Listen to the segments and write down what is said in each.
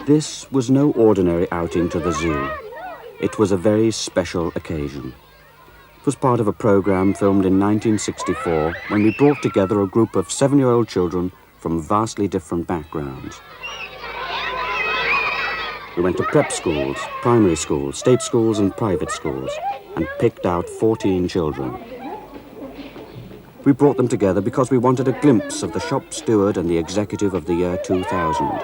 This was no ordinary outing to the zoo. It was a very special occasion. It was part of a program filmed in 1964 when we brought together a group of 7-year-old children from vastly different backgrounds. We went to prep schools, primary schools, state schools and private schools, and picked out 14 children. We brought them together because we wanted a glimpse of the shop steward and the executive of the year 2000.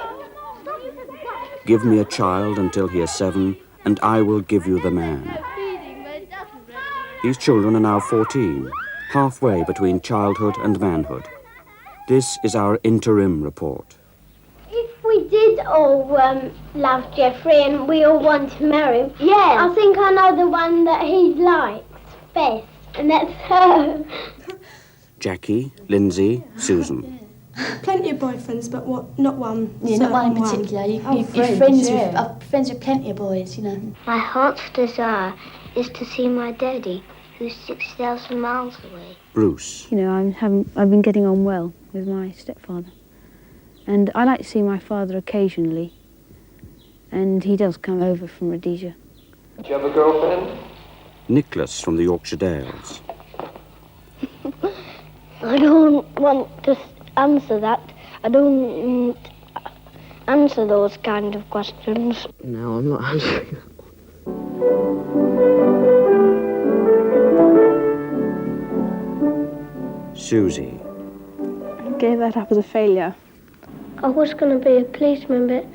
Give me a child until he is 7, and I will give you the man. These children are now 14, halfway between childhood and manhood. This is our interim report. If we did all love Jeffrey and we all want to marry him, I think I know the one that he likes best, and that's her. Jackie, Lindsay, Susan. Plenty of boyfriends, but not one. Yeah, not one in particular. You're friends with plenty of boys, you know. My heart's desire is to see my daddy, who's 6,000 miles away. Bruce. You know, I've been getting on well with my stepfather. And I like to see my father occasionally. And he does come over from Rhodesia. Do you have a girlfriend? Nicholas from the Yorkshire Dales. I don't want to answer that. I don't answer those kind of questions. No, I'm not answering that. Susie. I gave that up as a failure. I was going to be a policeman, but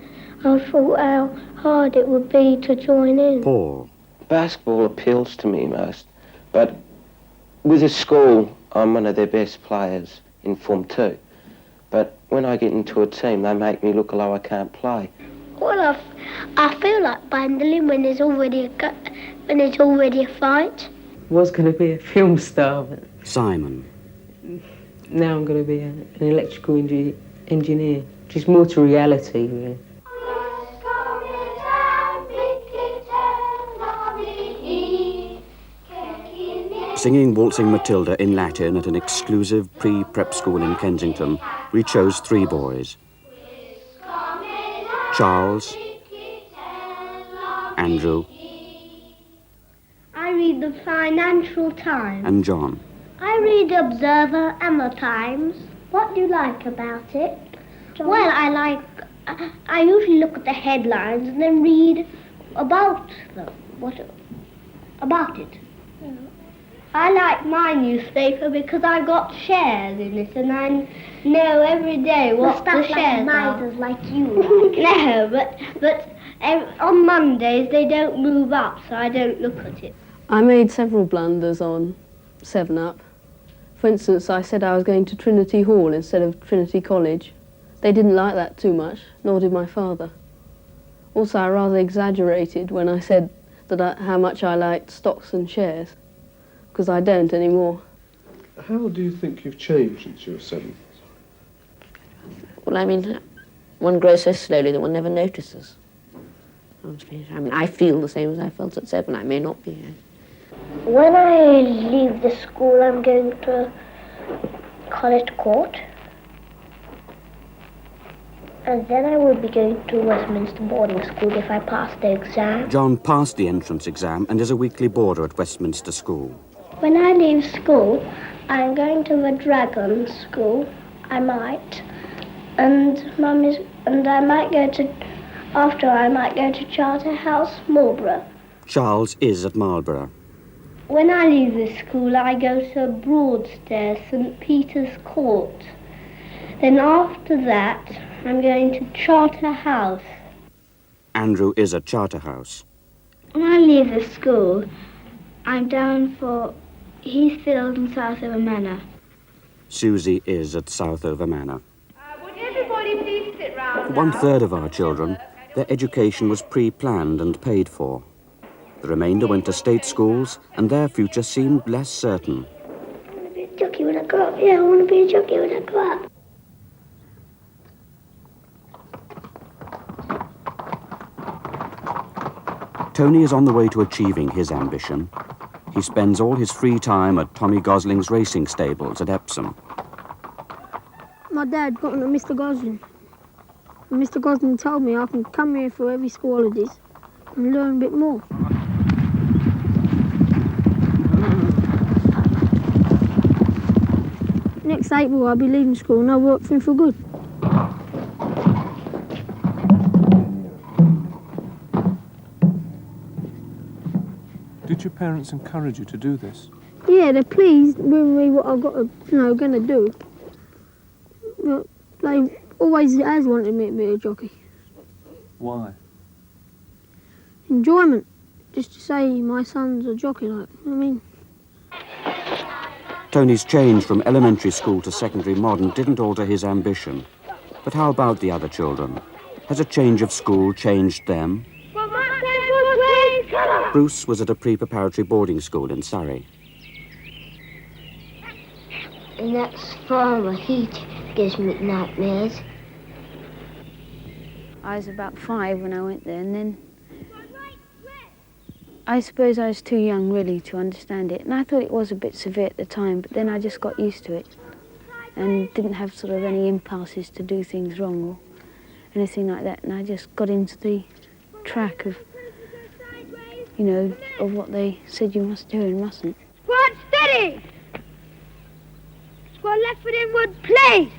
I thought how hard it would be to join in. Paul. Basketball appeals to me most, but with a school, I'm one of their best players in Form 2. But when I get into a team, they make me look as though I can't play. Well, I feel like bundling when there's already a fight. Was going to be a film star, but Simon. now I'm going to be an electrical engineer, which is more to reality, really. Singing Waltzing Matilda in Latin at an exclusive pre-prep school in Kensington, we chose 3 boys. Charles, Andrew, I read the Financial Times. and John. I read the Observer and the Times. What do you like about it? John? Well, I usually look at the headlines and then read about them. About it. I like my newspaper because I got shares in it and I know every day what the shares are. Like you. No, but on Mondays they don't move up, so I don't look at it. I made several blunders on 7-Up. For instance, I said I was going to Trinity Hall instead of Trinity College. They didn't like that too much, nor did my father. Also, I rather exaggerated when I said that how much I liked stocks and shares, because I don't anymore. How do you think you've changed since you were 7? Well, I mean, one grows so slowly that one never notices. I mean, I feel the same as I felt at 7. I may not be. When I leave the school, I'm going to College Court. And then I will be going to Westminster boarding school if I pass the exam. John passed the entrance exam and is a weekly boarder at Westminster School. When I leave school, I'm going to the Dragon School. I might. And I might go to Charterhouse, Marlborough. Charles is at Marlborough. When I leave the school, I go to Broadstairs, St. Peter's Court. Then after that, I'm going to Charterhouse. Andrew is at Charterhouse. When I leave the school, I'm down for Heathfield and Southover Manor. Susie is at Southover Manor. Would everybody please sit round? For 1/3 of our children, their education was pre-planned and paid for. The remainder went to state schools, and their future seemed less certain. I want to be a jockey when I grow up. Yeah, I want to be a jockey when I grow up. Tony is on the way to achieving his ambition. He spends all his free time at Tommy Gosling's racing stables at Epsom. My dad got on to Mr. Gosling. And Mr. Gosling told me I can come here for every school holidays and learn a bit more. Next April I'll be leaving school and I'll work for him for good. Did your parents encourage you to do this? Yeah, they're pleased with me what I've got to, going to do. But they always has wanted me to be a jockey. Why? Enjoyment. Just to say my son's a jockey, like, you know what I mean? Tony's change from elementary school to secondary modern didn't alter his ambition. But how about the other children? Has a change of school changed them? Bruce was at a pre-preparatory boarding school in Surrey. And that's from the heat gives me nightmares. I was about 5 when I went there, and then I suppose I was too young really to understand it, and I thought it was a bit severe at the time, but then I just got used to it and didn't have sort of any impulses to do things wrong or anything like that, and I just got into the track of, of what they said you must do and mustn't. Squad steady! Squad left foot inward, place!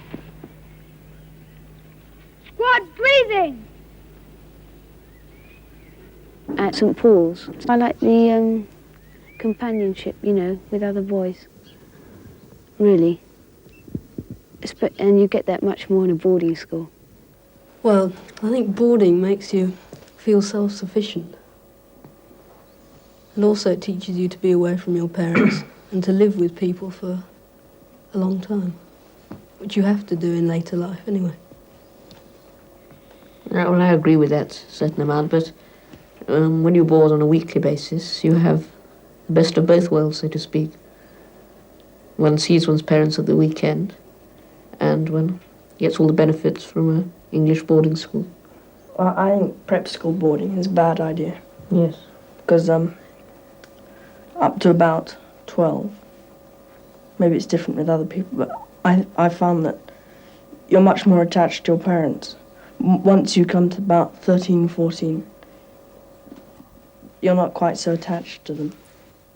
Squad breathing! At St Paul's, I like the companionship, with other boys, really. And you get that much more in a boarding school. Well, I think boarding makes you feel self-sufficient. And also it teaches you to be away from your parents and to live with people for a long time, which you have to do in later life anyway. Well, I agree with that certain amount, but when you board on a weekly basis, you have the best of both worlds, so to speak. One sees one's parents at the weekend, and one gets all the benefits from an English boarding school. Well, I think prep school boarding is a bad idea. Yes. Because up to about 12, maybe it's different with other people, but I found that you're much more attached to your parents. Once you come to about 13, 14, you're not quite so attached to them.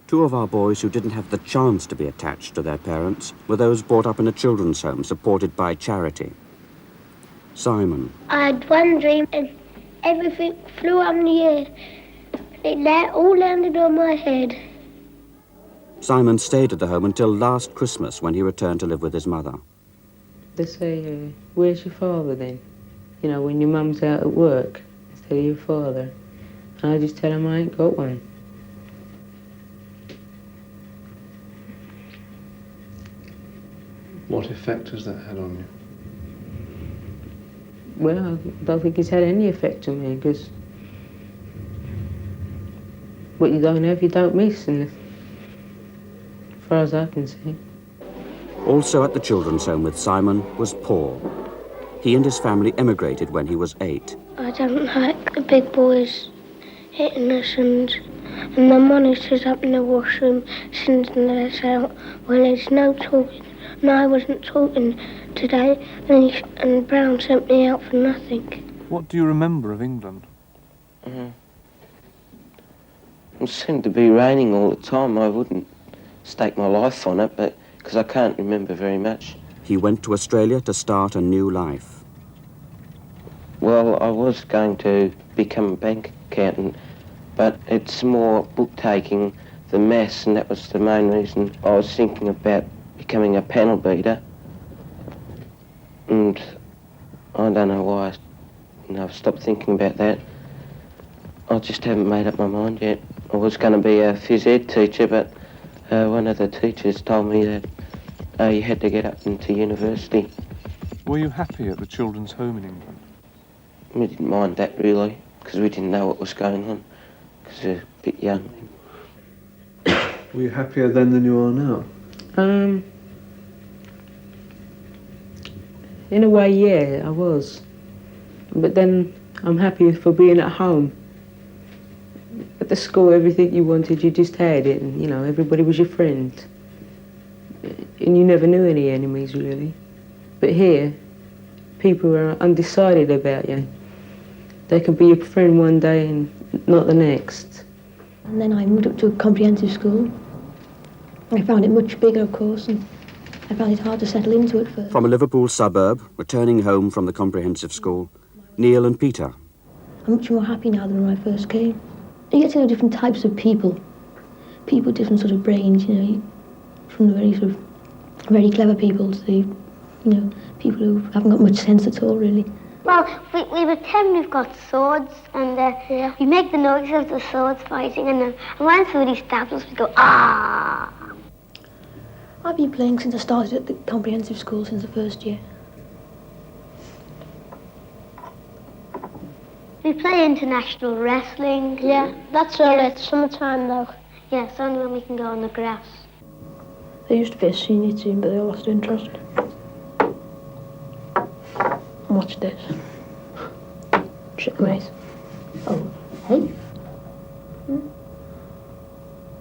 Two of our boys who didn't have the chance to be attached to their parents were those brought up in a children's home supported by charity. Simon. I had one dream and everything flew up in the air. It all landed on my head. Simon stayed at the home until last Christmas when he returned to live with his mother. They say, where's your father then? When your mum's out at work, instead of your father. And I just tell them I ain't got one. What effect has that had on you? Well, I don't think it's had any effect on me, because what you don't have, you don't miss, and as far as I can see. Also at the children's home with Simon was Paul. He and his family emigrated when he was 8. I don't like the big boys hitting us and the monitors up in the washroom sending us out when there's no talking. And I wasn't talking today, and Brown sent me out for nothing. What do you remember of England? It seemed to be raining all the time. I wouldn't stake my life on it, but because I can't remember very much. He went to Australia to start a new life. Well, I was going to become a bank accountant, but it's more book-taking than maths, and that was the main reason I was thinking about becoming a panel beater. And I don't know why I've stopped thinking about that. I just haven't made up my mind yet. I was going to be a phys ed teacher, but one of the teachers told me that you had to get up into university. Were you happy at the children's home in England? We didn't mind that really, because we didn't know what was going on, because we were a bit young. Were you happier then than you are now? In a way, yeah, I was. But then I'm happy for being at home. At the school, everything you wanted, you just had it, and, everybody was your friend. And you never knew any enemies, really. But here, people are undecided about you. They can be your friend one day and not the next. And then I moved up to a comprehensive school. I found it much bigger, of course, and I found it hard to settle into it first. From a Liverpool suburb, returning home from the comprehensive school, Neil and Peter. I'm much more happy now than when I first came. You get to know different types of people. People with different sort of brains, you know, from the very clever people to the, you know, people who haven't got much sense at all, really. Well, we pretend we've got swords, and we make the noise of the swords fighting, and when somebody stabs us, we go, ah! I've been playing since I started at the comprehensive school, since the first year. We play international wrestling. Yeah, that's all right. Summertime though. Yeah, it's only when we can go on the grass. There used to be a senior team, but they all lost interest. Watch this. Checkmate. Oh, hey.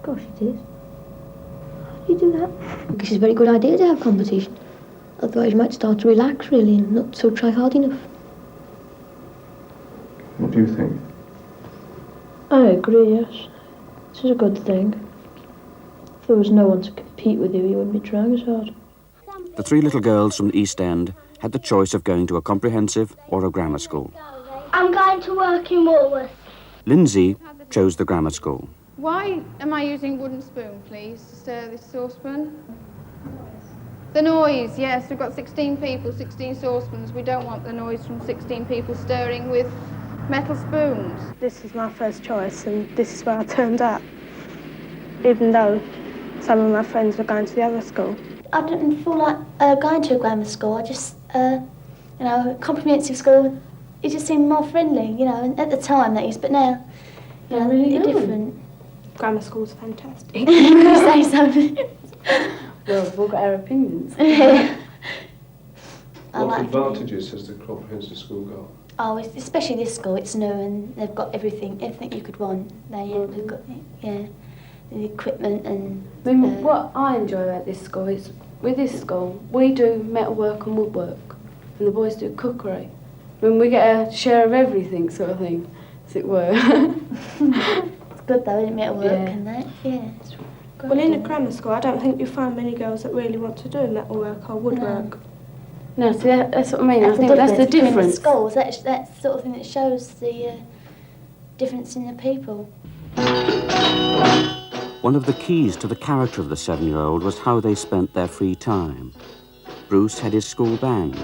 Gosh, it is. How do you do that? Because it's a very good idea to have competition. Otherwise you might start to relax, really, and not so try hard enough. What do you think? I agree, yes. This is a good thing. If there was no one to compete with you, you wouldn't be trying as hard. The three little girls from the East End had the choice of going to a comprehensive or a grammar school. I'm going to work in Walworth. Lindsay chose the grammar school. Why am I using wooden spoon, please, to stir this saucepan? The noise, yes. We've got 16 people, 16 saucepans. We don't want the noise from 16 people stirring with metal spoons. This was my first choice, and this is where I turned up, even though some of my friends were going to the other school. I didn't feel like going to a grammar school. I just, you know, comprehensive school, it just seemed more friendly, you know, and at the time that is, but now, you know, they're different. Grammar school's fantastic. You say something. Well, we've all got our opinions. What advantages has the comprehensive school got? Oh, especially this school, it's new and they've got everything you could want. They've got, the equipment and... I mean, what I enjoy about this school is, with this school, we do metalwork and woodwork, and the boys do cookery. I mean, we get a share of everything, sort of thing, as it were. It's good though, isn't it, metalwork and that? Yeah. It's good. Well, in a grammar school, I don't think you find many girls that really want to do metalwork or woodwork. No, see, that's what I mean. That's I think that's the between difference. The schools, that's the sort of thing that shows the difference in the people. One of the keys to the character of the 7-year-old was how they spent their free time. Bruce had his school band.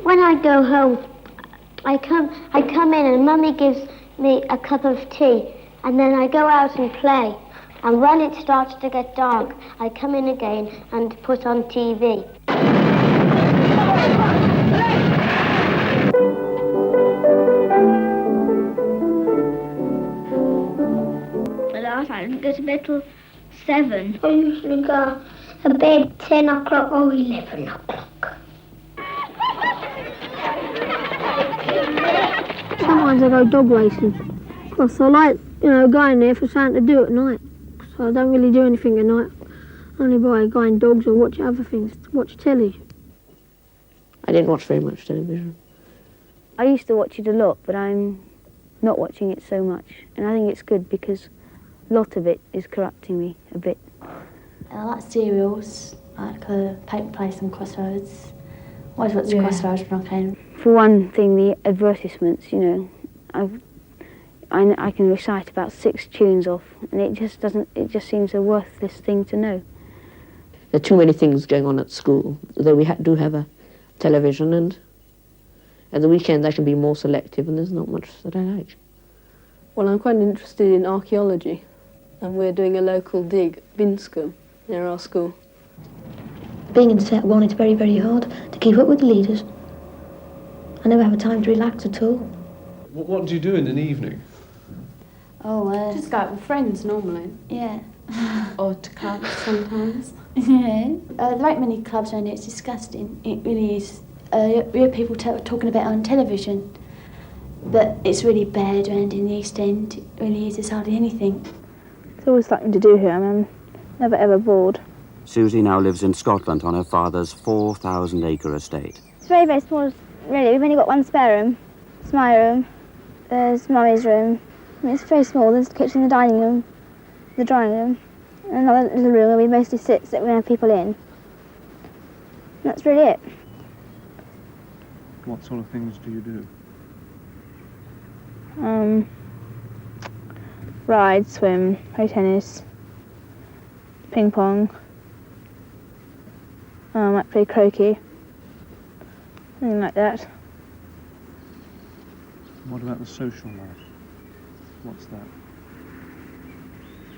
When I go home, I come in and Mummy gives me a cup of tea, and then I go out and play. And when it starts to get dark, I come in again and put on TV. Last night I didn't go to bed till 7. I usually go to bed 10 o'clock or 11 o'clock. Sometimes I go dog racing. Because I like, going there for something to do at night. So I don't really do anything at night. Only by going dogs or watch other things, watch telly. I didn't watch very much television. I used to watch it a lot, but I'm not watching it so much. And I think it's good because a lot of it is corrupting me a bit. I like serials, like Paper Place and Crossroads. Always watch Crossroads when I can. For one thing, the advertisements, I can recite about 6 tunes off, and it just seems a worthless thing to know. There are too many things going on at school, though we do have a television, and at the weekend I can be more selective, and there's not much that I like. Well, I'm quite interested in archaeology, and we're doing a local dig at Binscombe, near our school. Being in set 1, it's very, very hard to keep up with the leaders. I never have a time to relax at all. What do you do in an evening? Oh, just go out with friends normally. Yeah. Or to clubs sometimes. Yeah. Like many clubs around here, it's disgusting. It really is. You hear people talking about it on television, but it's really bad around in the East End. It really is. There's hardly anything. There's always something to do here. I'm never ever bored. Susie now lives in Scotland on her father's 4,000-acre estate. It's very, very small, really. We've only got one spare room. It's my room. There's Mummy's room. I mean, it's very small. There's the kitchen, the dining room, the drawing room, and another little room where we mostly sit so that we don't have people in. That's really it. What sort of things do you do? Ride, swim, play tennis, ping pong. I might play croquet, something like that. What about the social life? What's that?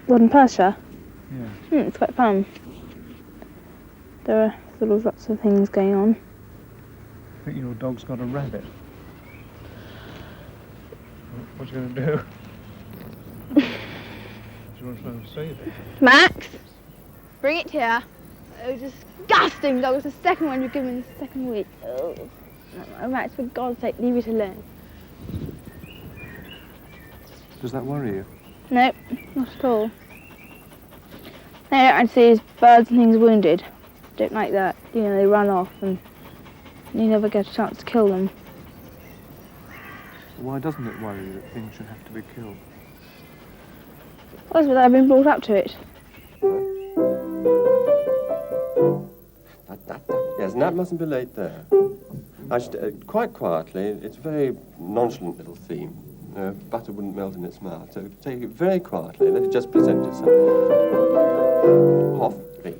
Warden Pasture? Yeah. It's quite fun. There are sort of lots of things going on. I think your dog's got a rabbit. What are you going to do? Do you want to try and save it? Max, bring it here. It was disgusting. That was the second one you've given me the second week. Oh. No, Max, for God's sake, leave it alone. Does that worry you? Nope, not at all. No, I'd see birds and things wounded. Don't like that. You know, they run off and you never get a chance to kill them. Why doesn't it worry you that things should have to be killed? Well, I've been brought up to it. Yes, and that mustn't be late there. I should, quite quietly, it's a very nonchalant little theme. Butter wouldn't melt in its mouth, so take it very quietly, let it just present itself. Off, beat.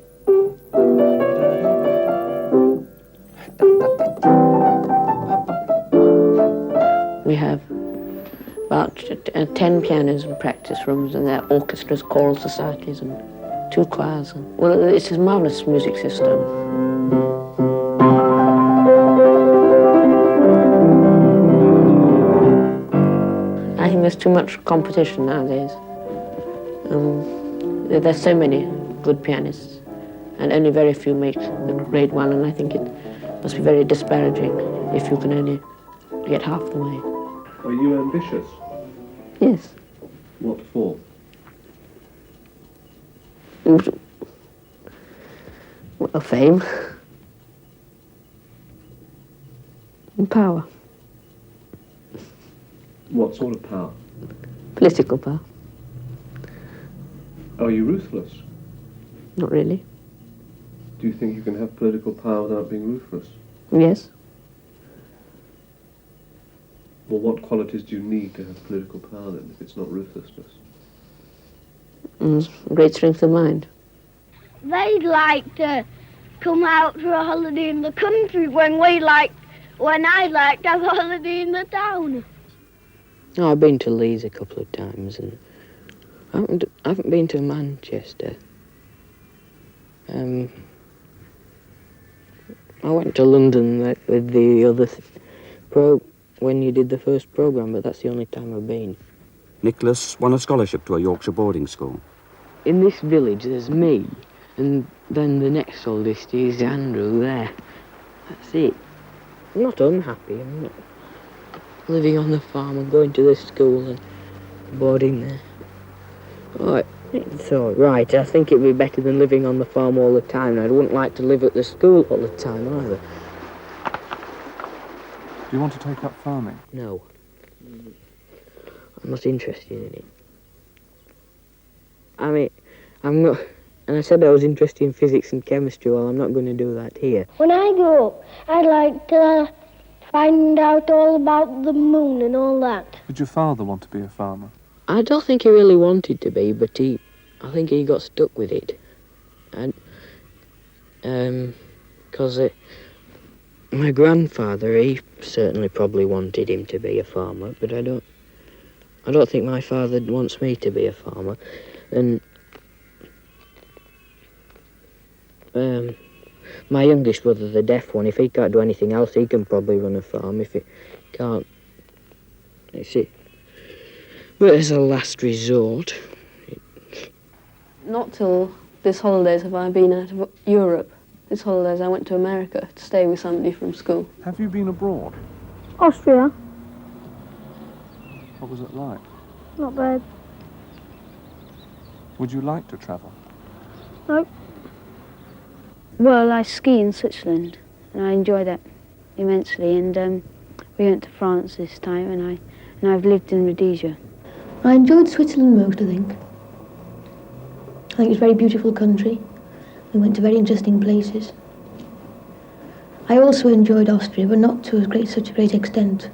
We have about 10 pianos and practice rooms, and there are orchestras, choral societies, and 2 choirs. Well, it's a marvellous music system. I think there's too much competition nowadays. There's so many good pianists, and only very few make the grade one, and I think it must be very disparaging if you can only get half the way. Are you ambitious? Yes. What for? Well, fame. And power. What sort of power? Political power. Are you ruthless? Not really. Do you think you can have political power without being ruthless? Yes. Well, what qualities do you need to have political power then, if it's not ruthlessness? Great strength of mind. They'd like to come out for a holiday in the country when I like to have a holiday in the town. Oh, I've been to Leeds a couple of times, and I haven't been to Manchester. I went to London with the other when you did the first programme, but that's the only time I've been. Nicholas won a scholarship to a Yorkshire boarding school. In this village, there's me, and then the next oldest is Andrew there. That's it. I'm not unhappy. I'm not living on the farm and going to the school and boarding there. Right, it's all right. I think it'd be better than living on the farm all the time. I wouldn't like to live at the school all the time either. Do you want to take up farming? No. I'm not interested in it. I mean, I'm not... And I said I was interested in physics and chemistry. Well, I'm not going to do that here. When I grow up, I'd like to find out all about the moon and all that. Did your father want to be a farmer? I don't think he really wanted to be, but I think he got stuck with it. And, because my grandfather, he certainly probably wanted him to be a farmer, but I don't think my father wants me to be a farmer. And my youngest brother, the deaf one, if he can't do anything else, he can probably run a farm. If he can't, it's it. But as a last resort. Not till this holidays have I been out of Europe. This holidays I went to America to stay with somebody from school. Have you been abroad? Austria. What was it like? Not bad. Would you like to travel? Nope. Well, I ski in Switzerland, and I enjoy that immensely. And we went to France this time, and I've lived in Rhodesia. I enjoyed Switzerland most, I think. I think it's a very beautiful country. We went to very interesting places. I also enjoyed Austria, but not to such a great extent.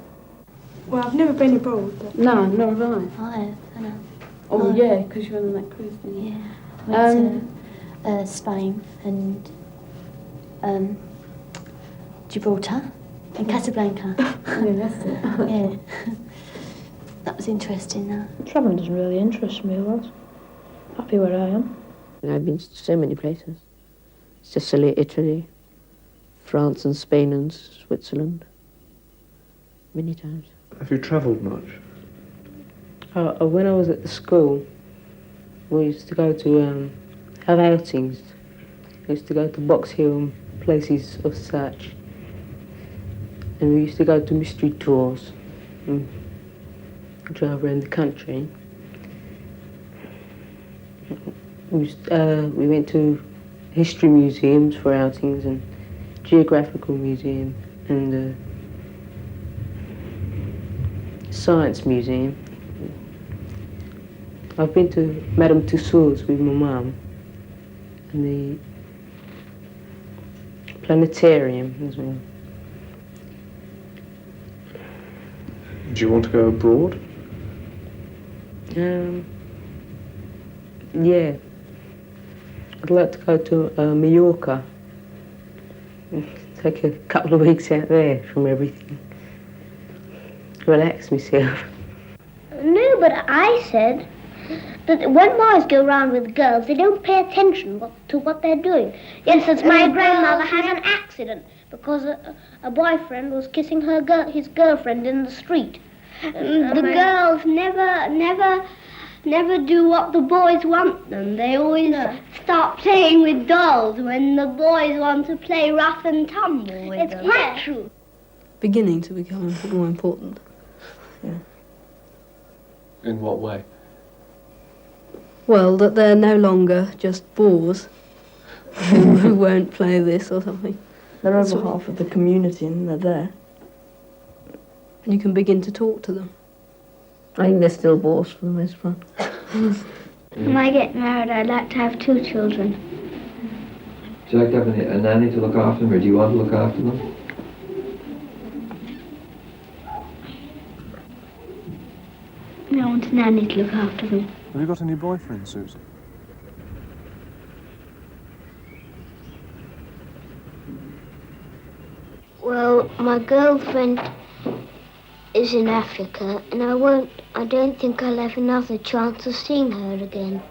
Well, I've never been abroad. But No, nor have I. I have, I know. Oh, yeah, because you went on that cruise, didn't you? Yeah. I went to Spain and Gibraltar and Casablanca. Yeah, that's it. Yeah. That was interesting. Travelling doesn't really interest me a lot. Happy where I am. And I've been to so many places. Sicily, Italy, France and Spain and Switzerland. Many times. Have you travelled much? When I was at the school, we used to go to have outings. We used to go to Box Hill and places of such. And we used to go to mystery tours and drive around the country. We went to history museums for outings and geographical museum and science museum. I've been to Madame Tussauds with my mum and the planetarium as well. Do you want to go abroad? Yeah. I'd like to go to Mallorca. Take a couple of weeks out there from everything. Relax myself. No, but I said that when boys go around with girls, they don't pay attention to what they're doing. For instance, my grandmother had an accident because a boyfriend was kissing his girlfriend in the street. The girls never do what the boys want them. They always stop playing with dolls when the boys want to play rough and tumble with them. It's quite true. Beginning to become more important. Yeah. In what way? Well, that they're no longer just boors who won't play this or something. They're over half of the community and they're there. And you can begin to talk to them. I think they're still bored for the most part. When I get married, I'd like to have 2 children. Do you like to have a nanny to look after them, or do you want to look after them? I want a nanny to look after them. Have you got any boyfriend, Susie? Well, my girlfriend is in Africa, and I don't think I'll have another chance of seeing her again.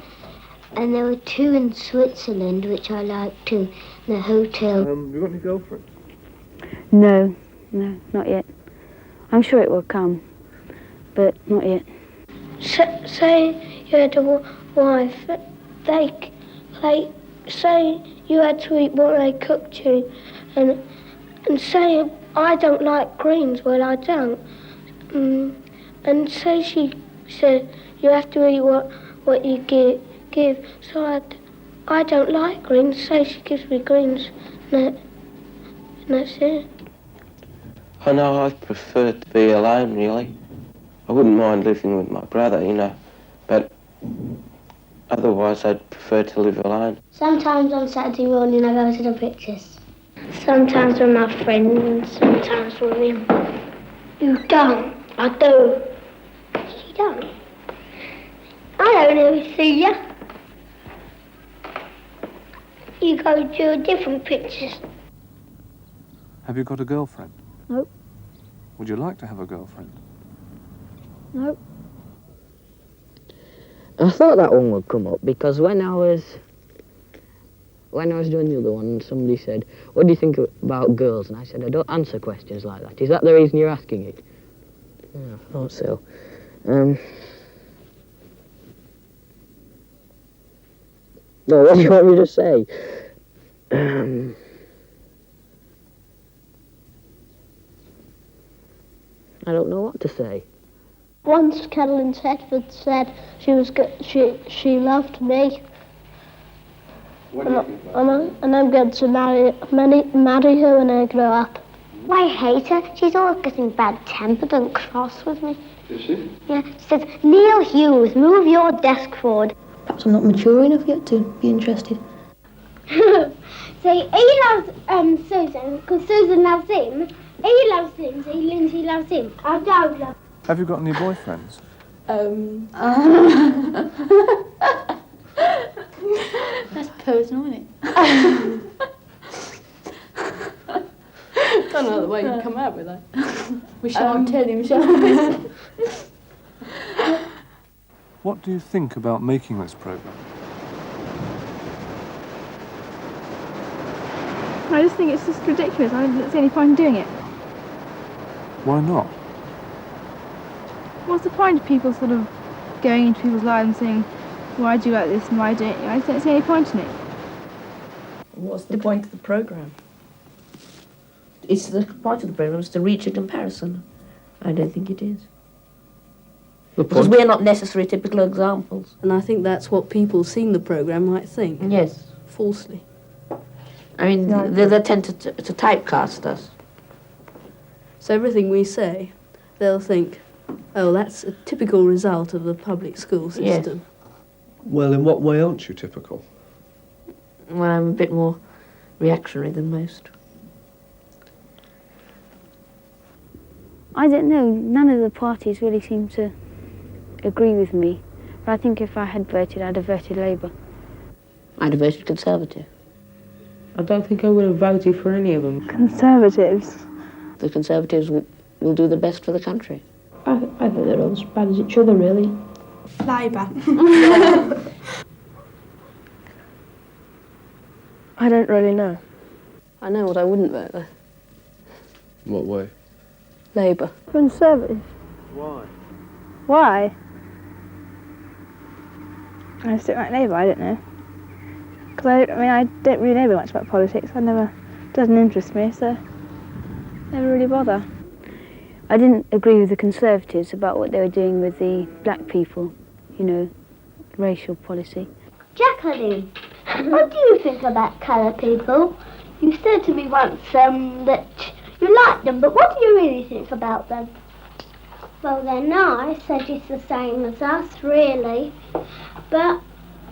And there were 2 in Switzerland, which I liked too, in the hotel. Have you got any girlfriend? No, not yet. I'm sure it will come, but not yet. Say you had a wife, say you had to eat what they cooked you, and say I don't like greens, well I don't. And say she said you have to eat what you give. So I don't like greens. Say she gives me greens, and that's it. I know I prefer to be alone, really. I wouldn't mind living with my brother, you know, but otherwise I'd prefer to live alone. Sometimes on Saturday morning I go to the pictures. Sometimes with my friends, sometimes with him. You don't. I do. You don't. I don't ever see you. You go to different pictures. Have you got a girlfriend? Nope. Would you like to have a girlfriend? Nope. I thought that one would come up because when I was doing the other one, somebody said, "What do you think about girls?" And I said, "I don't answer questions like that." Is that the reason you're asking it? Yeah, I thought so. No, what do you want me to say? I don't know what to say. Once Carolyn Setford said she loved me. What do you think about her? And I'm going to marry her when I grow up. I hate her. She's always getting bad-tempered and cross with me. Is she? Yeah, she says, Neil Hughes, move your desk forward. Perhaps I'm not mature enough yet to be interested. So he loves Susan, because Susan loves him. He loves Lindsay, Lindsay loves him. I don't love him. Have you got any boyfriends? That's personal, isn't it? I don't know the way you come out with that. We shan't tell him, shall we? What do you think about making this programme? I just think it's just ridiculous. I don't see any point in doing it. Why not? What's the point of people sort of going into people's lives and saying, why do you like this and why don't you? I just don't see any point in it. What's the point of the programme? It's the point of the programme is to reach a comparison. I don't think it is. Because we're not necessarily typical examples. And I think that's what people seeing the programme might think. Yes. Falsely. I mean, they tend to typecast us. So everything we say, they'll think, oh, that's a typical result of the public school system. Yes. Well, in what way aren't you typical? Well, I'm a bit more reactionary than most. I don't know, none of the parties really seem to agree with me. But I think if I had voted, I'd have voted Labour. I'd have voted Conservative. I don't think I would have voted for any of them. Conservatives. The Conservatives will do the best for the country. I think they're all as bad as each other, really. Labour. I don't really know. I know what I wouldn't vote though. What way? Labour. Conservative. Why? Why? I just don't like Labour, I don't know. Because I don't really know very much about politics. Doesn't interest me, so never really bother. I didn't agree with the Conservatives about what they were doing with the black people, you know, racial policy. Jacqueline, what do you think about colour people? You said to me once that you like them, but what do you really think about them? Well, they're nice, they're just the same as us, really. But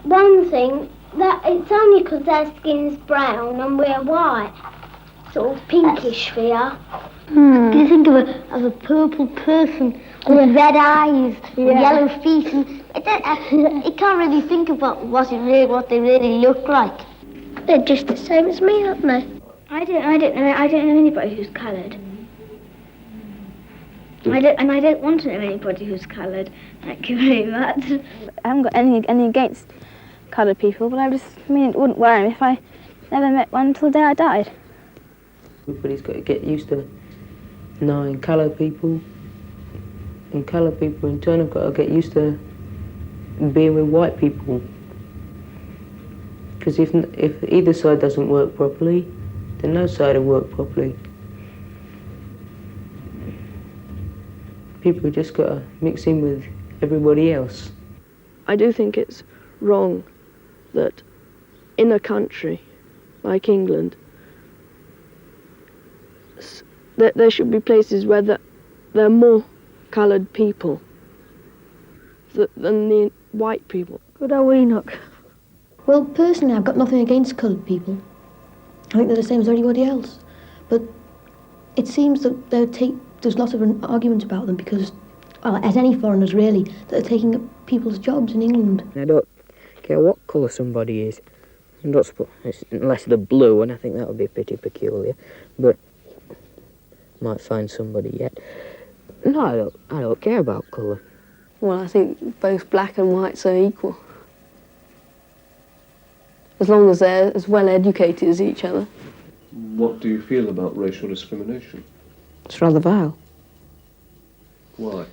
one thing, that it's only because their skin's brown and we're white. Sort of pinkish we are. Can you think of a purple person with red eyes, and yellow feet, and you can't really think of what they really look like. They're just the same as me, aren't they? I don't know anybody who's coloured. I don't want to know anybody who's coloured. Thank you very much. I haven't got any against coloured people, but it wouldn't worry me if I never met one until the day I died. Everybody's got to get used to knowing coloured people, and coloured people in turn have got to get used to being with white people. Because if either side doesn't work properly, then no side will work properly. People just got to mix in with everybody else. I do think it's wrong that in a country like England, that there should be places where there are more coloured people than the white people. Good old Enoch. Well, personally, I've got nothing against coloured people. I think they're the same as anybody else. But it seems that there's lots of an argument about them because, well, as any foreigners really, that are taking up people's jobs in England. I don't care what colour somebody is, unless they're blue, and I think that would be pretty peculiar. But might find somebody yet. No, I don't care about colour. Well, I think both black and whites are equal. As long as they're as well educated as each other. What do you feel about racial discrimination? It's rather vile. Why?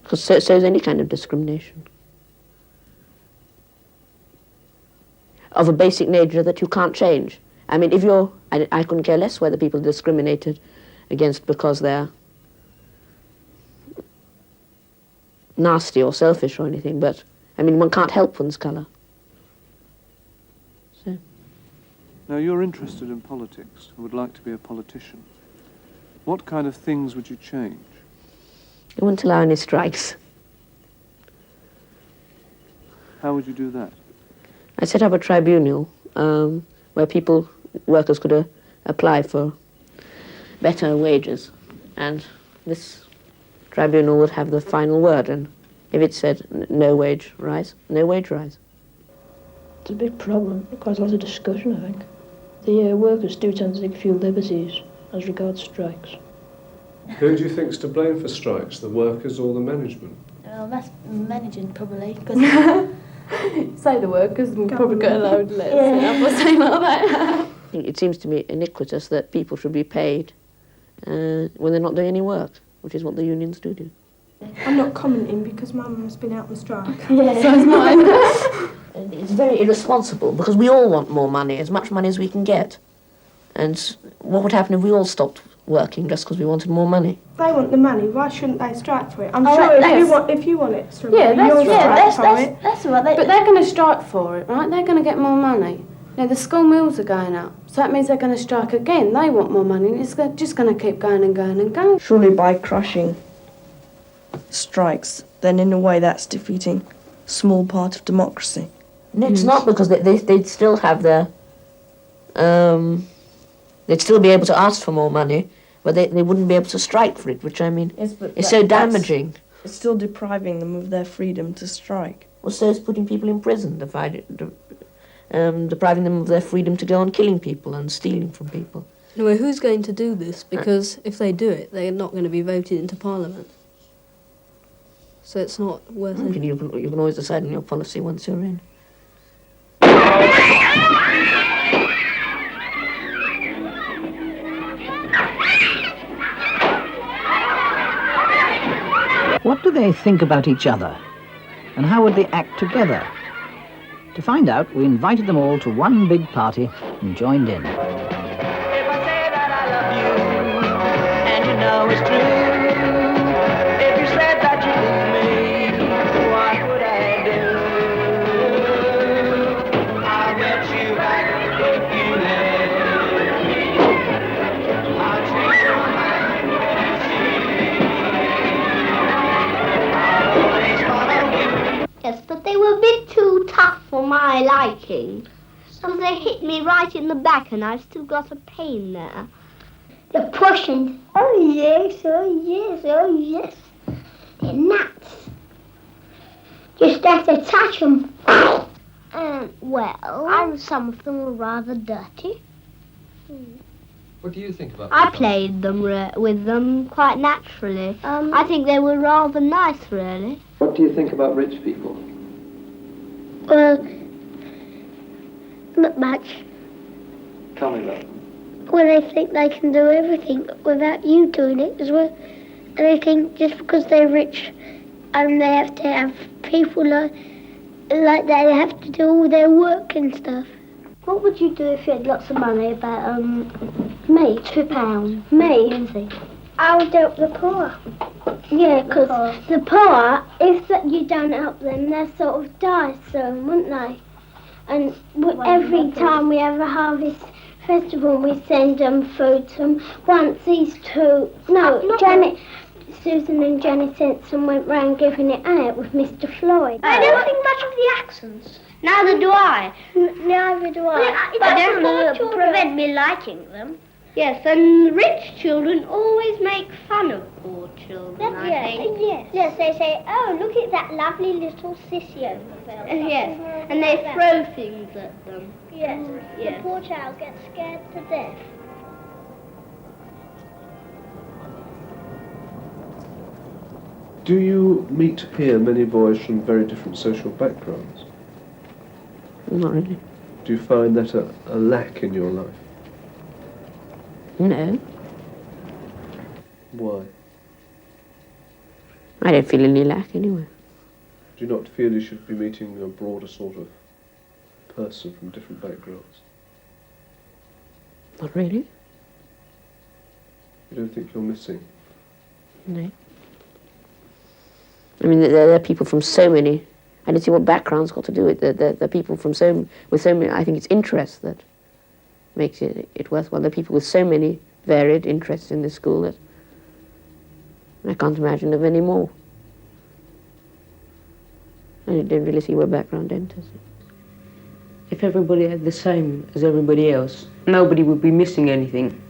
Because so is any kind of discrimination. Of a basic nature that you can't change. I mean, I couldn't care less whether people are discriminated against because they're nasty or selfish or anything, but, I mean, one can't help one's colour. Now, you're interested in politics and would like to be a politician. What kind of things would you change? I wouldn't allow any strikes. How would you do that? I set up a tribunal where workers could apply for better wages, and this tribunal would have the final word, and if it said no wage rise, no wage rise. It's a big problem, quite a lot of discussion, I think. The workers do tend to take a few liberties as regards strikes. Who do you think's to blame for strikes, the workers or the management? Well, that's managing, probably, because... Say the workers and we'll probably get a load less or something like that. It seems to me iniquitous that people should be paid when they're not doing any work, which is what the unions do. I'm not commenting because my mum's been out on strike. Yeah. So is mine. It's very irresponsible because we all want more money, as much money as we can get. And what would happen if we all stopped working just because we wanted more money? They want the money, why shouldn't they strike for it? I'm sure if you want extra money, that's you'll strike for it. That's right. But they're going to strike for it, right? They're going to get more money. Now, the school meals are going up, so that means they're going to strike again. They want more money, and it's just going to keep going and going and going. Surely by crushing strikes, then in a way that's defeating a small part of democracy. No, it's not, because they'd still have their... they'd still be able to ask for more money, but they wouldn't be able to strike for it, which, I mean, is so damaging. It's still depriving them of their freedom to strike. Well, so is putting people in prison, depriving them of their freedom to go on killing people and stealing from people. Anyway, who's going to do this? Because if they do it, they're not going to be voted into Parliament. So it's not worth it. You can always decide on your policy once you're in. What do they think about each other? And how would they act together? To find out, we invited them all to one big party and joined in. And you know it's true. If you said that you love me, what would I do? I'll get you back if you let me. I'll change your mind when you see. Yes, but they were a bit too tough for my liking. So they hit me right in the back and I've still got a pain there. The Prussians, oh yes, oh yes, oh yes. They're nuts. Just have to touch them. Well, some of them were rather dirty. What do you think about I played them with them quite naturally. I think they were rather nice, really. What do you think about rich people? Well, not much. Tell me about them. Well, they think they can do everything without you doing it as well. And they think just because they're rich and they have to have people like that, they have to do all their work and stuff. What would you do if you had lots of money? About, me? £2. Me? Lindsay. I would help the poor. Yeah, because the poor, if you don't help them, they'll sort of die soon, wouldn't they? And every time we have a harvest festival, we send them food to them. Once these two, Susan and Janet Sensen went round giving it out with Mr. Floyd. I don't think much of the accents. Neither do I. Neither do I. But it doesn't prevent me liking them. Yes, and rich children always make fun of poor children, I think. Yes. Yes, they say, oh, look at that lovely little sissy over there. Yes, and they throw things at them. Yes, yes. The poor child gets scared to death. Do you meet here many boys from very different social backgrounds? Not really. Do you find that a lack in your life? No. Why? I don't feel any lack anyway. Do you not feel you should be meeting a broader sort of person from different backgrounds? Not really. You don't think you're missing? No. I mean, there are people from so many... I don't see what background's got to do with it. There are people from with so many... I think it's interest that makes it worthwhile. There are people with so many varied interests in this school that I can't imagine of any more. I don't really see where background enters. If everybody had the same as everybody else, nobody would be missing anything.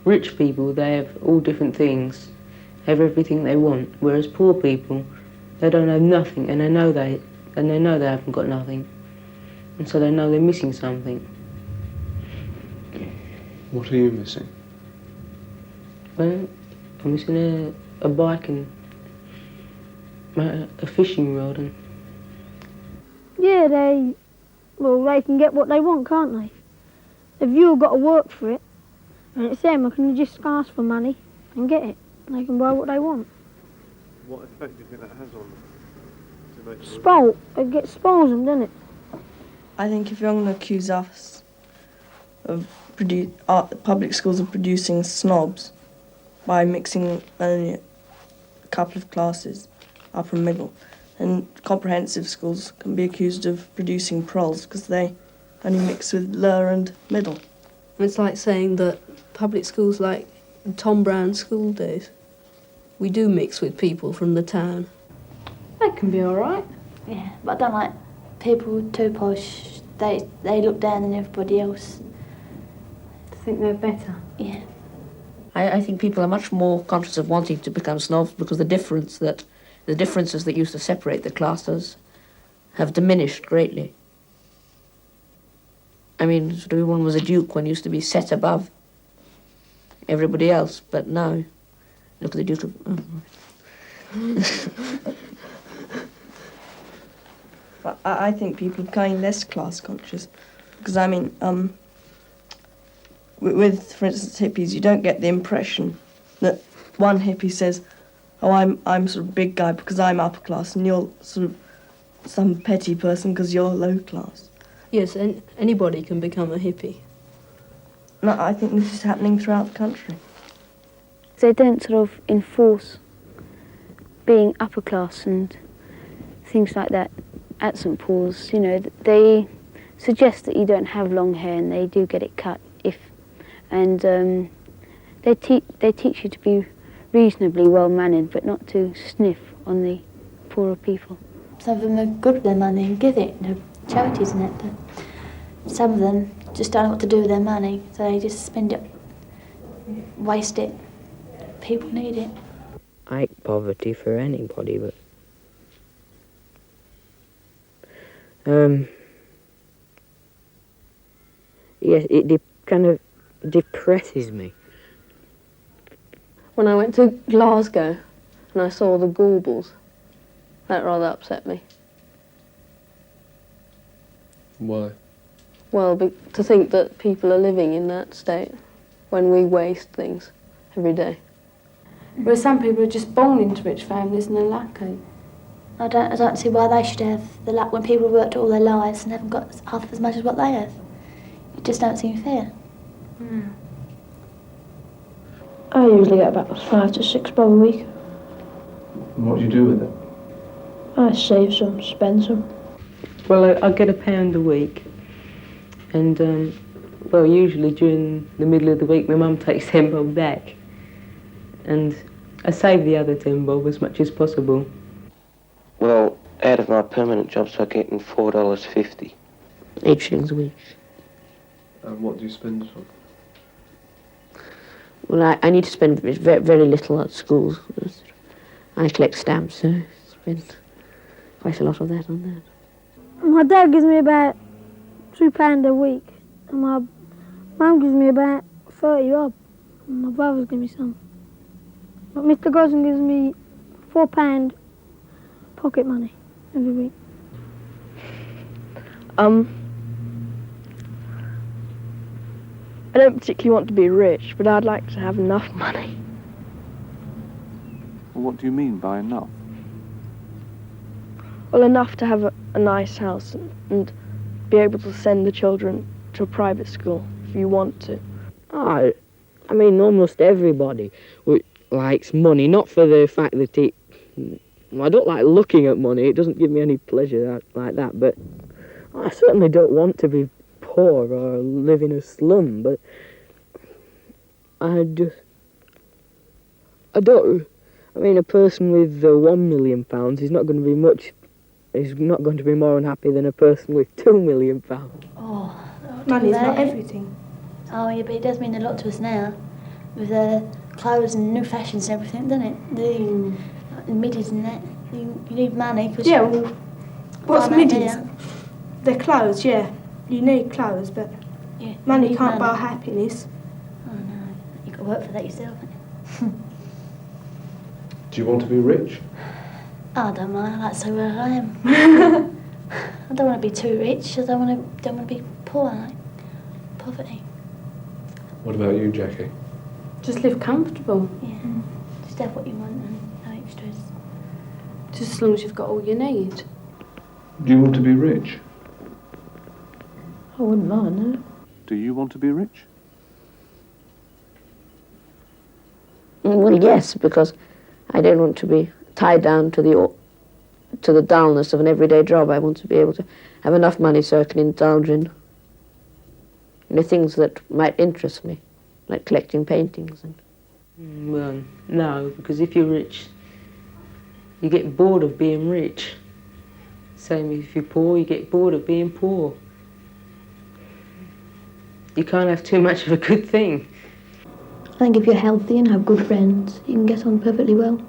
Rich people, they have all different things, have everything they want, whereas poor people, they don't have nothing, and they know they haven't got nothing, and so they know they're missing something. What are you missing? Well, I'm missing a bike and a fishing rod. And yeah, they can get what they want, can't they? If you've got to work for it, and it's them, I can just ask for money and get it. They can buy what they want. What effect do you think that has on them? It spoils them, doesn't it? I think if you're going to accuse us of public schools of producing snobs by mixing only a couple of classes, upper and middle, and comprehensive schools can be accused of producing proles because they only mix with lower and middle. It's like saying that public schools like Tom Brown's school days, we do mix with people from the town. That can be all right. Yeah, but I don't like people too posh. They look down on everybody else. I think they're better. Yeah. I think people are much more conscious of wanting to become snobs because the differences that used to separate the classes have diminished greatly. I mean, sort of everyone was a duke, one used to be set above everybody else, but now, look at the Duke of... I think people are becoming less class conscious because, I mean, with, for instance, hippies, you don't get the impression that one hippie says, oh, I'm sort of big guy because I'm upper class and you're sort of some petty person because you're low class. Yes, and anybody can become a hippie. No, I think this is happening throughout the country. They don't sort of enforce being upper class and things like that at St Paul's. You know, they suggest that you don't have long hair and they do get it cut and they teach you to be reasonably well-mannered but not to sniff on the poorer people. Some of them are good with their money and give it, charities and it, but some of them just don't know what to do with their money, so they just spend it, waste it. People need it. I hate poverty for anybody, but yes, it kind of depresses me. When I went to Glasgow and I saw the Gorbals, that rather upset me. Why? Well, to think that people are living in that state when we waste things every day. Well, some people are just born into rich families and they're lucky. I don't see why they should have the luck when people have worked all their lives and haven't got half as much as what they have. It just don't seem fair. Mm. I usually get about 5 to 6 bob a week. And what do you do with it? I save some, spend some. Well, I get £1 a week, and well, usually during the middle of the week, my mum takes 10 bob back, and I save the other 10 bob as much as possible. Well, out of my permanent jobs, I'm getting $4.50. 8 shillings a week. And what do you spend it on? Well, I need to spend very, very little at schools. I collect stamps, so I spend quite a lot of that on that. My dad gives me about £2 a week, and my mum gives me about 30 bob, and my brothers give me some. But Mr. Gosling gives me £4 pocket money every week. I don't particularly want to be rich, but I'd like to have enough money. Well, what do you mean by enough? Well, enough to have a nice house and be able to send the children to a private school if you want to. I mean, almost everybody likes money, not for the fact that I don't like looking at money, it doesn't give me any pleasure like that, but I certainly don't want to be poor or live in a slum, but I don't. I mean, a person with £1 million is not going to be much. Is not going to be more unhappy than a person with £2 million. Oh, Money's not everything. Oh, yeah, but it does mean a lot to us now, with clothes and new fashions and everything, doesn't it? The middies and that. You need money because Yeah, well, what's middies? They're clothes, yeah. You need clothes, but yeah, money can't buy happiness. Oh no, you've got to work for that yourself. Do you want to be rich? I don't mind. I like to say where I am. I don't want to be too rich. I don't want to be poor. I like poverty. What about you, Jackie? Just live comfortable. Yeah. Just have what you want and no extras. Just as long as you've got all you need. Do you want to be rich? I wouldn't mind, no. Do you want to be rich? Well, yes, because I don't want to be tied down to the dullness of an everyday job. I want to be able to have enough money so I can indulge in things that might interest me, like collecting paintings. Well, no, because if you're rich, you get bored of being rich. Same if you're poor, you get bored of being poor. You can't have too much of a good thing. I think if you're healthy and have good friends, you can get on perfectly well.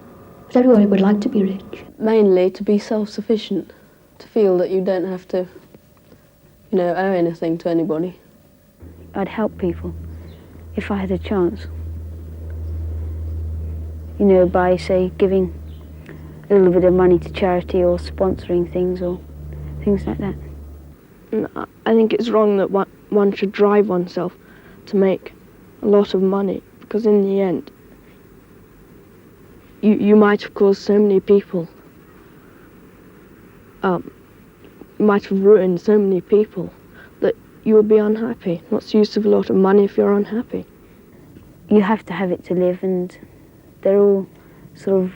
But everybody would like to be rich. Mainly to be self-sufficient, to feel that you don't have to, owe anything to anybody. I'd help people if I had a chance. By, say, giving a little bit of money to charity or sponsoring things or things like that. I think it's wrong that one should drive oneself to make a lot of money, because in the end, you might have caused so many people, might have ruined so many people that you will be unhappy. What's the use of a lot of money if you're unhappy? You have to have it to live, and they're all sort of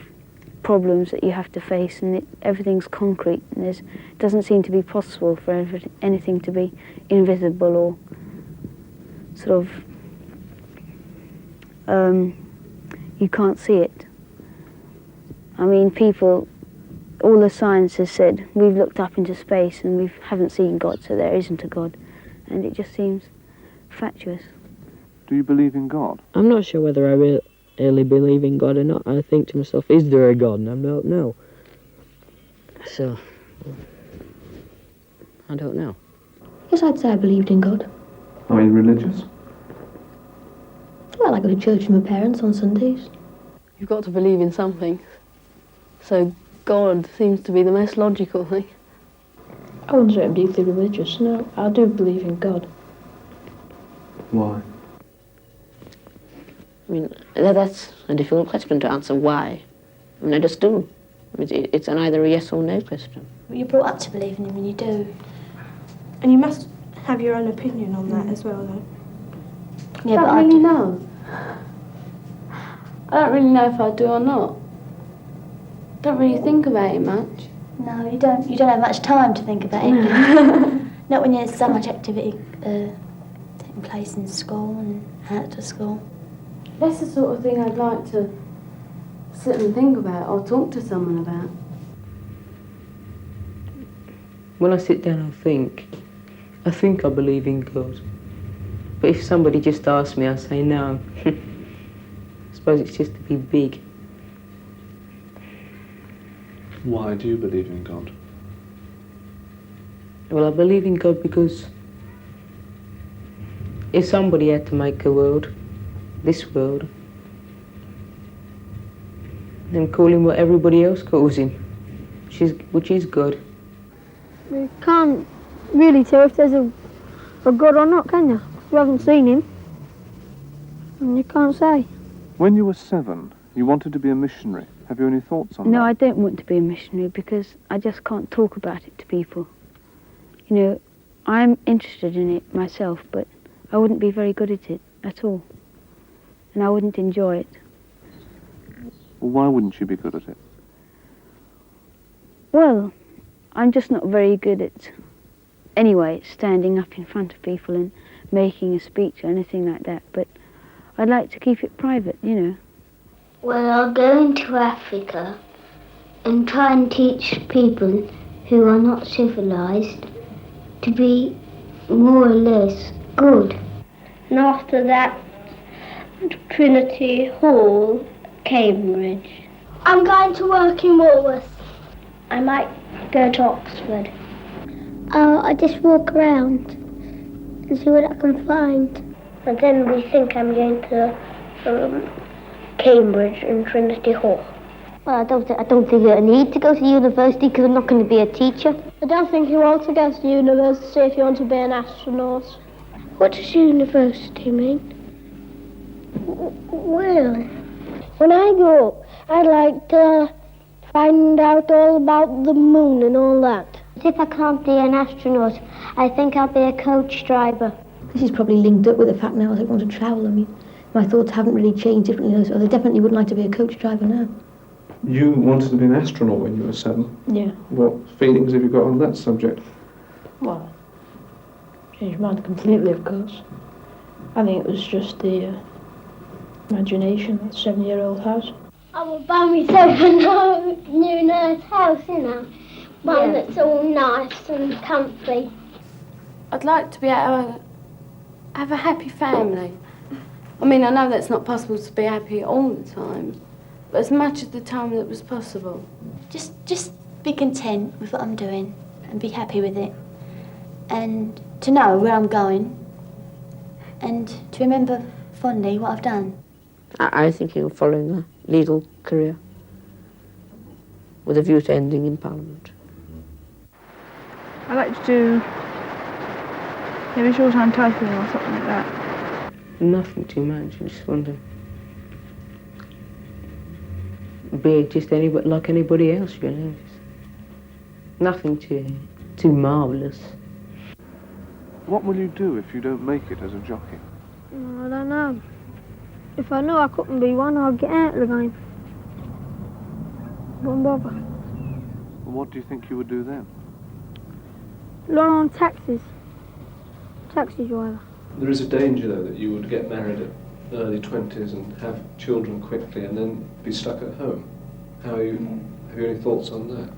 problems that you have to face, and everything's concrete, and it doesn't seem to be possible for anything to be invisible or sort of you can't see it. I mean, people, all the science has said, we've looked up into space and we haven't seen God, so there isn't a God, and it just seems fatuous. Do you believe in God? I'm not sure whether I really believe in God or not. I think to myself, is there a God? And I don't know. So, I don't know. Yes, I'd say I believed in God. Are you religious? Well, I go to church with my parents on Sundays. You've got to believe in something. So God seems to be the most logical thing. I wouldn't say I'm deeply religious, no. I do believe in God. Why? I mean, that's a difficult question to answer. Why? I mean, I just do. It's an either a yes or no question. Well, you're brought up to believe in him, and you do. And you must have your own opinion on that as well, though. Yeah, but I don't really know. I don't really know if I do or not. Don't really think about it much. No, you don't. You don't have much time to think about it. Not when there's so much activity taking place in school and out of school. That's the sort of thing I'd like to sit and think about or talk to someone about. When I sit down and I think I believe in God. But if somebody just asks me, I say no. I suppose it's just to be big. Why do you believe in God? Well, I believe in God because if somebody had to make a world, this world, then call him what everybody else calls him, which is God. You can't really tell if there's a God or not, can you? You haven't seen him, and you can't say. When you were 7, you wanted to be a missionary. Have you any thoughts on that? No, I don't want to be a missionary because I just can't talk about it to people. I'm interested in it myself, but I wouldn't be very good at it at all. And I wouldn't enjoy it. Well, why wouldn't you be good at it? Well, I'm just not very good at anyway, standing up in front of people and making a speech or anything like that, but I'd like to keep it private, you know. Well, I'll go into Africa and try and teach people who are not civilized to be more or less good. And after that, Trinity Hall, Cambridge. I'm going to work in Walworth. I might go to Oxford. I just walk around and see what I can find. And then we think I'm going to Cambridge and Trinity Hall. Well, I don't think I need to go to university because I'm not going to be a teacher. I don't think you want to go to university if you want to be an astronaut. What does university mean? Well, when I grow up, I'd like to find out all about the moon and all that. If I can't be an astronaut, I think I'll be a coach driver. This is probably linked up with the fact now that I want to travel. I mean, my thoughts haven't really changed differently, so I definitely would like to be a coach driver now. You wanted to be an astronaut when you were 7. Yeah. What feelings have you got on that subject? Well, changed my mind completely, of course. I think it was just the imagination that 7-year-old has. I will buy myself a new nice house, you know. One that's all nice and comfy. I'd like to be able to have a happy family. I mean, I know that's not possible to be happy all the time, but as much of the time that was possible. Just be content with what I'm doing and be happy with it. And to know where I'm going and to remember fondly what I've done. I'm thinking of following a legal career with a view to ending in Parliament. I like to do maybe short-time typing or something like that. Nothing too much, I just want to be just like anybody else, really. Nothing too marvellous. What will you do if you don't make it as a jockey? I don't know. If I knew I couldn't be one, I'd get out of the game. Wouldn't bother. Well, what do you think you would do then? Learn on taxis. Taxi driver. There is a danger, though, that you would get married at early 20s and have children quickly and then be stuck at home. Have you any thoughts on that?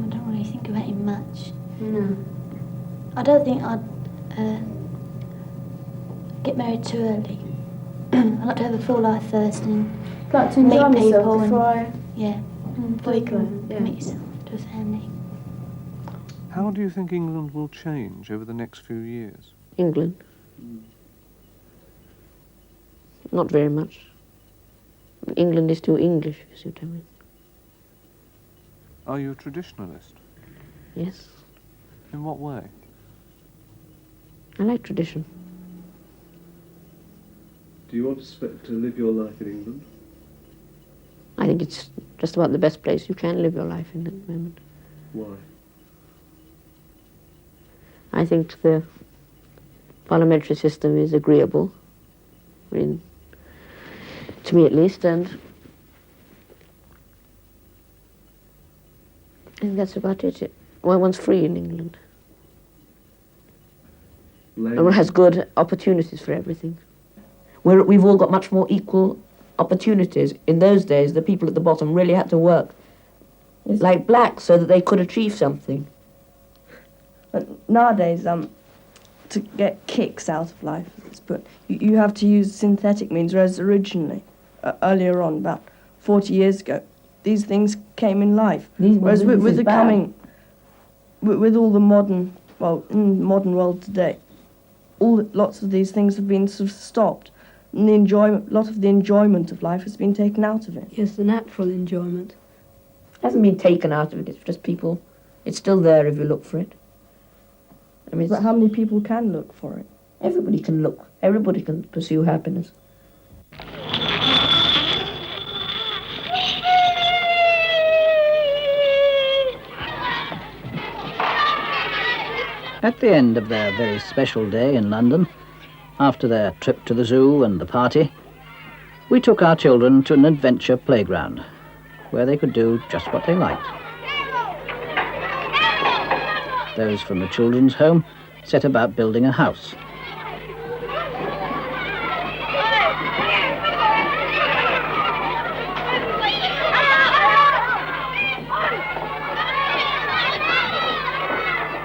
I don't really think about it much. No. I don't think I'd get married too early. I'd like to have a full life first and Like to enjoy meet myself people before and, yeah, before you can yeah. commit yourself to a family. How do you think England will change over the next few years? England? Not very much. England is too English, you see what I mean? Are you a traditionalist? Yes. In what way? I like tradition. Do you want to live your life in England? I think it's just about the best place you can live your life in at the moment. Why? I think the parliamentary system is agreeable, to me at least, and I think that's about it. One's free in England. Everyone has good opportunities for everything. We've all got much more equal opportunities. In those days, the people at the bottom really had to work like blacks so that they could achieve something. But nowadays, to get kicks out of life, but you have to use synthetic means, whereas originally, earlier on, about 40 years ago, these things came in life. Whereas with the coming, with all the modern, well, in the modern world today, lots of these things have been sort of stopped, and a lot of the enjoyment of life has been taken out of it. Yes, the natural enjoyment. It hasn't been taken out of it, it's just people, it's still there if you look for it. I mean, but how many people can look for it? Everybody can look, everybody can pursue happiness. At the end of their very special day in London, after their trip to the zoo and the party, we took our children to an adventure playground, where they could do just what they liked. Those from the children's home set about building a house.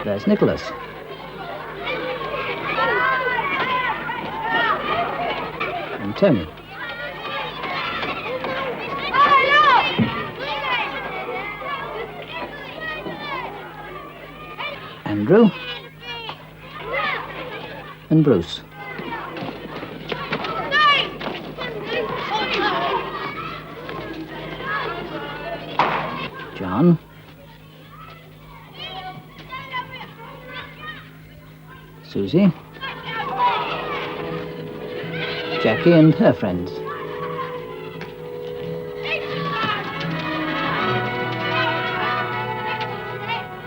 There's Nicholas. And Tony. Andrew. And Bruce. John. Susie. Jackie and her friends.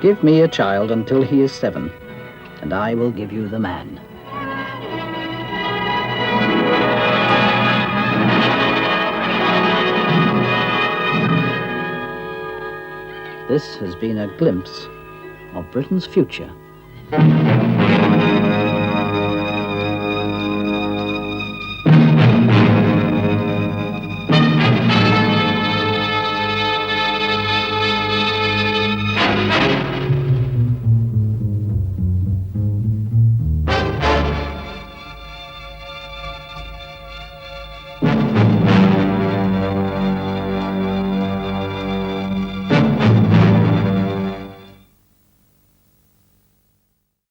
Give me a child until he is 7, and I will give you the man. This has been a glimpse of Britain's future.